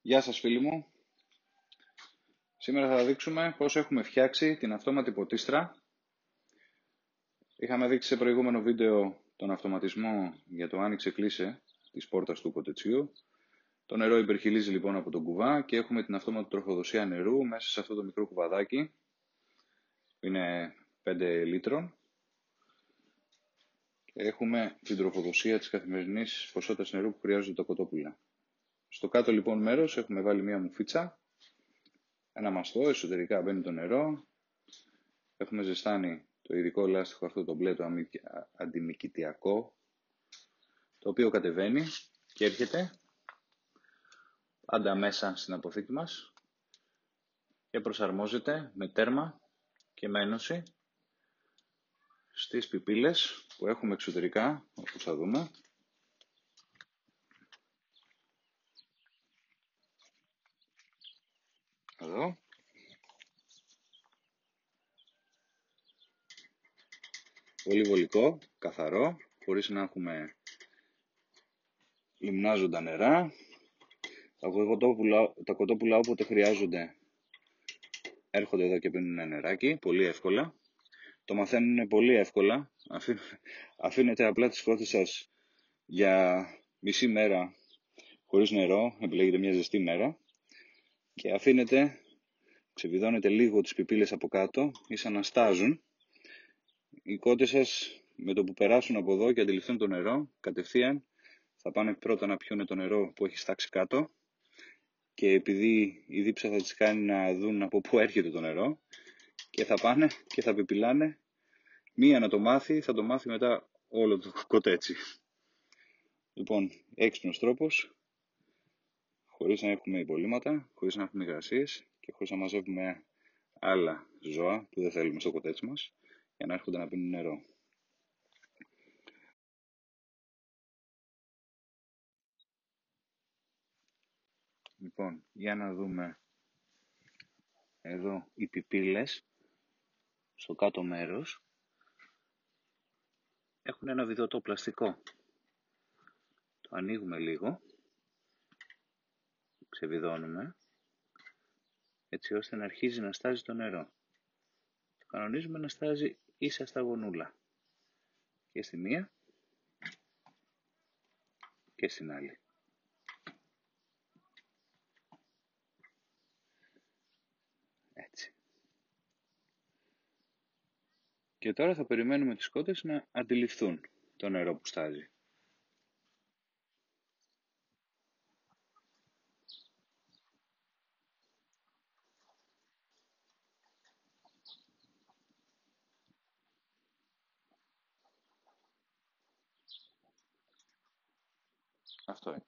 Γεια σας φίλοι μου. Σήμερα θα δείξουμε πώς έχουμε φτιάξει την αυτόματη ποτίστρα. Είχαμε δείξει σε προηγούμενο βίντεο τον αυτοματισμό για το άνοιξε-κλείσε της πόρτας του ποτετσιού. Το νερό υπερχειλίζει λοιπόν από τον κουβά και έχουμε την αυτόματη τροφοδοσία νερού μέσα σε αυτό το μικρό κουβαδάκι που είναι 5 λίτρων. Και έχουμε την τροφοδοσία της καθημερινής ποσότητας νερού που χρειάζονται τα κοτόπουλα. Στο κάτω λοιπόν μέρος έχουμε βάλει μία μουφίτσα, ένα μαστό, εσωτερικά μπαίνει το νερό. Έχουμε ζεστάνει το ειδικό λάστιχο αυτό το μπλε, το αντιμικητιακό, το οποίο κατεβαίνει και έρχεται πάντα μέσα στην αποθήκη μας και προσαρμόζεται με τέρμα και με ένωση στις πιπίλες που έχουμε εξωτερικά, όπως θα δούμε. Εδώ. Πολύ βολικό, καθαρό, χωρίς να έχουμε λιμνάζοντα νερά. Τα κοτόπουλα όποτε χρειάζονται έρχονται εδώ και πίνουν νεράκι, πολύ εύκολα. Το μαθαίνουν πολύ εύκολα. Αφήνετε απλά τις φώτες σας για μισή μέρα χωρίς νερό, επιλέγετε μια ζεστή μέρα και ξεβιδώνετε λίγο τις πιπίλες από κάτω ή σαν να στάζουν. Οι κότες σας με το που περάσουν από εδώ και αντιληφθούν το νερό, κατευθείαν θα πάνε πρώτα να πιούνε το νερό που έχει στάξει κάτω και επειδή η δίψα θα τις κάνει να δουν από πού έρχεται το νερό και θα πάνε και θα πιπιλάνε. Μία να το μάθει, θα το μάθει μετά όλο το κοτέτσι. Λοιπόν, έξυπνος τρόπος, χωρίς να έχουμε υπολείμματα, χωρίς να έχουμε υγρασίες και χωρίς να μαζεύουμε άλλα ζώα που δεν θέλουμε στο κοτέτσι μας για να έρχονται να πίνουν νερό. Λοιπόν, για να δούμε εδώ οι πιπίλες στο κάτω μέρος έχουν ένα βιδωτό πλαστικό. Το ανοίγουμε λίγο, ξεβιδώνουμε έτσι ώστε να αρχίζει να στάζει το νερό. Το κανονίζουμε να στάζει ίσα στα γονούλα και στη μία και στην άλλη. Έτσι. Και τώρα θα περιμένουμε τις κότες να αντιληφθούν το νερό που στάζει. Αυτό είναι.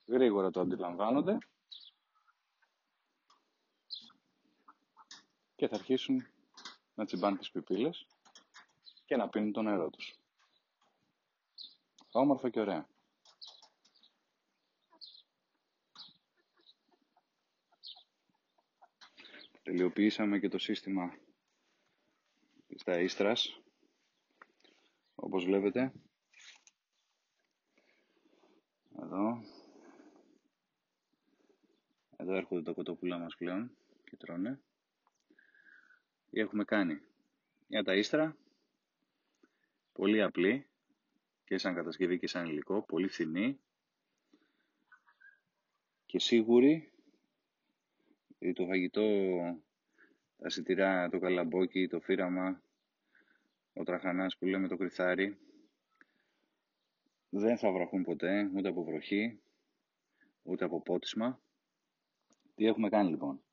Γρήγορα το αντιλαμβάνονται και θα αρχίσουν να τσιμπάνε τις πιπίλες και να πίνουν το νερό τους. Όμορφα και ωραία. Τελειοποιήσαμε και το σύστημα της ταΐστρας, όπως βλέπετε. Εδώ έρχονται τα κοτόπουλά μας πλέον και τρώνε. Έχουμε κάνει μια ταΐστρα, πολύ απλή και σαν κατασκευή και σαν υλικό, πολύ φθηνή και σίγουρη, γιατί το φαγητό, τα σιτηρά, το καλαμπόκι, το φύραμα, ο τραχανάς που λέμε το κρυθάρι, δεν θα βραχούν ποτέ, ούτε από βροχή, ούτε από πότισμα. Τι έχουμε κάνει λοιπόν?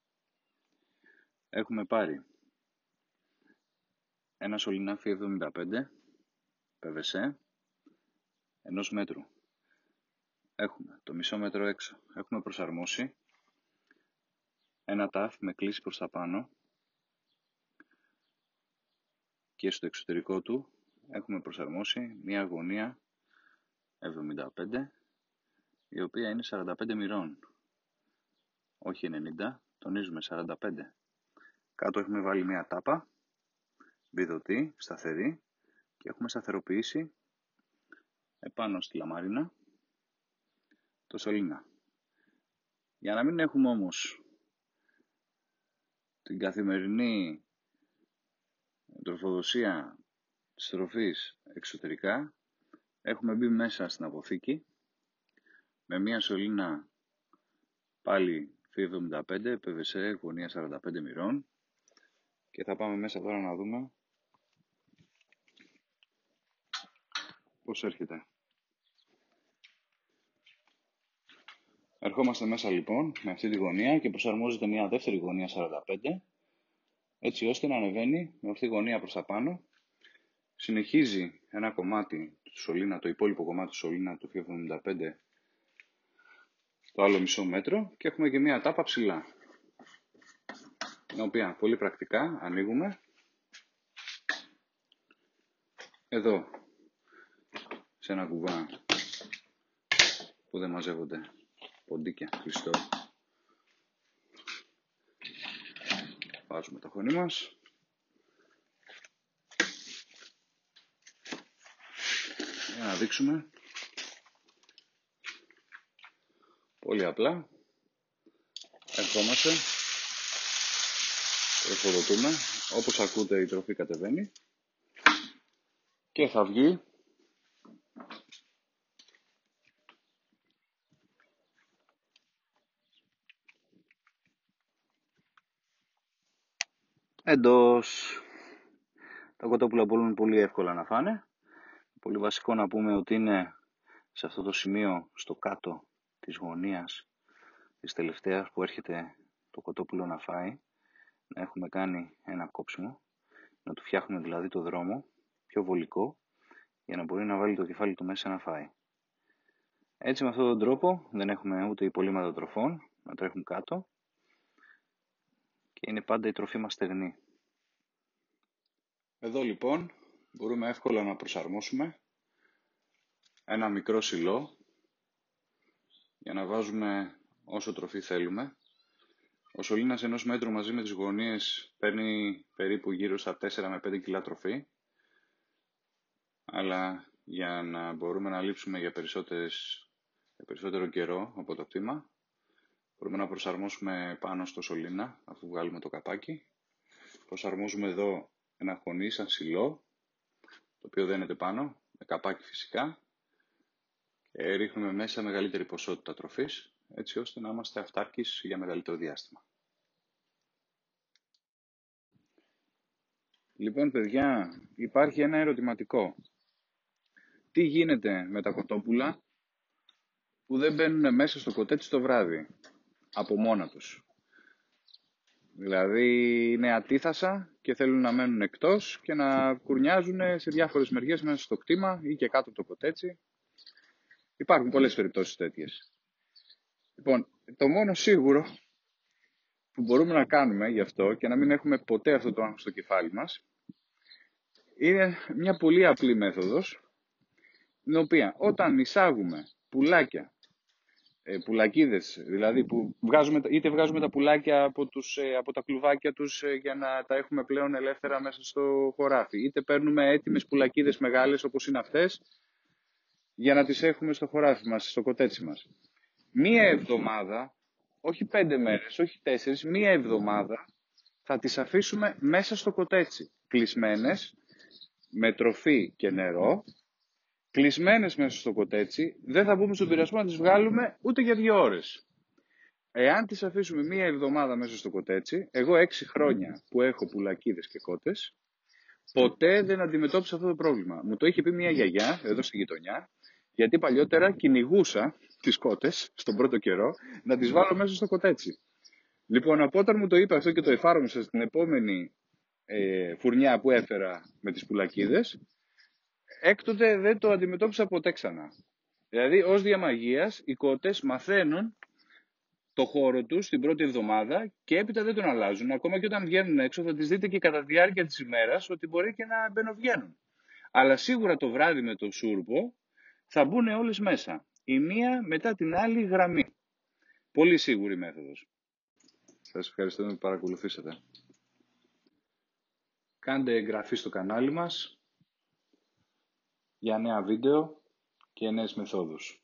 Έχουμε πάρει ένα σωληνάφι 75 PVC 1 μέτρου. Έχουμε το μισό μέτρο έξω. Έχουμε προσαρμόσει ένα τάφ με κλίση προς τα πάνω και στο εξωτερικό του έχουμε προσαρμόσει μια γωνία 75 η οποία είναι 45 μοιρών. Όχι 90, τονίζουμε 45. Κάτω έχουμε βάλει μια τάπα βιδωτή, σταθερή και έχουμε σταθεροποιήσει επάνω στη λαμάρινα το σωλήνα. Για να μην έχουμε όμως την καθημερινή τροφοδοσία της τροφής εξωτερικά, έχουμε μπει μέσα στην αποθήκη με μια σωλήνα πάλι F75, PVC, γωνία 45 μοιρών, και θα πάμε μέσα τώρα να δούμε πώς έρχεται. Ερχόμαστε μέσα λοιπόν με αυτή τη γωνία και προσαρμόζεται μια δεύτερη γωνία 45, έτσι ώστε να ανεβαίνει με αυτή τη γωνία προς τα πάνω. Συνεχίζει ένα κομμάτι του σωλήνα, το υπόλοιπο κομμάτι του σωλήνα του F75, το άλλο μισό μέτρο, και έχουμε και μια τάπα ψηλά, την οποία πολύ πρακτικά ανοίγουμε εδώ σε ένα κουβά που δεν μαζεύονται ποντίκια, κλειστό. Βάζουμε το χωνί μας. Για να δείξουμε. Πολύ απλά. Ερχόμαστε. Τροφοδοτούμε. Όπως ακούτε η τροφή κατεβαίνει. Και θα βγει εντός. Τα κοτόπουλα μπορούν πολύ εύκολα να φάνε. Πολύ βασικό να πούμε ότι είναι σε αυτό το σημείο, στο κάτω της γωνίας της τελευταίας που έρχεται το κοτόπουλο να φάει, να έχουμε κάνει ένα κόψιμο, να του φτιάχνουμε δηλαδή το δρόμο πιο βολικό, για να μπορεί να βάλει το κεφάλι του μέσα να φάει. Έτσι, με αυτόν τον τρόπο δεν έχουμε ούτε υπολείμματα τροφών να τρέχουν κάτω και είναι πάντα η τροφή μας στεγνή. Εδώ λοιπόν μπορούμε εύκολα να προσαρμόσουμε ένα μικρό σιλό για να βάζουμε όσο τροφή θέλουμε. Ο σωλήνας ενός μέτρου μαζί με τις γωνίες παίρνει περίπου γύρω στα 4 με 5 κιλά τροφή, αλλά για να μπορούμε να λείψουμε για περισσότερο καιρό από το κτήμα, μπορούμε να προσαρμόσουμε πάνω στο σωλήνα αφού βγάλουμε το καπάκι. Προσαρμόζουμε εδώ ένα χωνί σαν σιλό, το οποίο δένεται πάνω, με καπάκι φυσικά, και ρίχνουμε μέσα μεγαλύτερη ποσότητα τροφής, έτσι ώστε να είμαστε αυτάρκεις για μεγαλύτερο διάστημα. Λοιπόν, παιδιά, υπάρχει ένα ερωτηματικό. Τι γίνεται με τα κοτόπουλα που δεν μπαίνουν μέσα στο κοτέτσι το βράδυ, από μόνα τους? Δηλαδή είναι ατίθασα και θέλουν να μένουν εκτός και να κουρνιάζουν σε διάφορες μεριές μέσα στο κτήμα ή και κάτω από το κοτέτσι. Υπάρχουν πολλές περιπτώσεις τέτοιες. Λοιπόν, το μόνο σίγουρο που μπορούμε να κάνουμε γι' αυτό και να μην έχουμε ποτέ αυτό το άγχος στο κεφάλι μας, είναι μια πολύ απλή μέθοδος, την οποία όταν εισάγουμε πουλάκια, πουλακίδες, δηλαδή που είτε βγάζουμε τα πουλάκια από τα κλουβάκια τους για να τα έχουμε πλέον ελεύθερα μέσα στο χωράφι, είτε παίρνουμε έτοιμες πουλακίδες μεγάλες όπως είναι αυτές για να τις έχουμε στο χωράφι μας, στο κοτέτσι μας. Μία εβδομάδα, όχι 5 μέρες, όχι 4, μία εβδομάδα θα τις αφήσουμε μέσα στο κοτέτσι, κλεισμένες, με τροφή και νερό, κλεισμένες μέσα στο κοτέτσι, δεν θα μπούμε στον πειρασμό να τις βγάλουμε ούτε για 2 ώρες. Εάν τις αφήσουμε μία εβδομάδα μέσα στο κοτέτσι, εγώ 6 χρόνια που έχω πουλακίδες και κότες, ποτέ δεν αντιμετώπισα αυτό το πρόβλημα. Μου το είχε πει μια γιαγιά εδώ στη γειτονιά, γιατί παλιότερα κυνηγούσα τις κότες στον πρώτο καιρό να τις βάλω μέσα στο κοτέτσι. Λοιπόν, από όταν μου το είπε αυτό και το εφάρμοσα στην επόμενη φουρνιά που έφερα με τις πουλακίδες, έκτοτε δεν το αντιμετώπισα ποτέ ξανά. Δηλαδή, ως διαμαγείας, οι κότες μαθαίνουν το χώρο τους την πρώτη εβδομάδα και έπειτα δεν τον αλλάζουν. Ακόμα και όταν βγαίνουν έξω, θα τις δείτε και κατά τη διάρκεια της ημέρας ότι μπορεί και να μπαινοβγαίνουν. Αλλά σίγουρα το βράδυ με το σούρπο θα μπουν όλες μέσα. Η μία μετά την άλλη γραμμή. Πολύ σίγουρη μέθοδος. Σας ευχαριστώ που παρακολουθήσατε. Κάντε εγγραφή στο κανάλι μας για νέα βίντεο και νέες μεθόδους.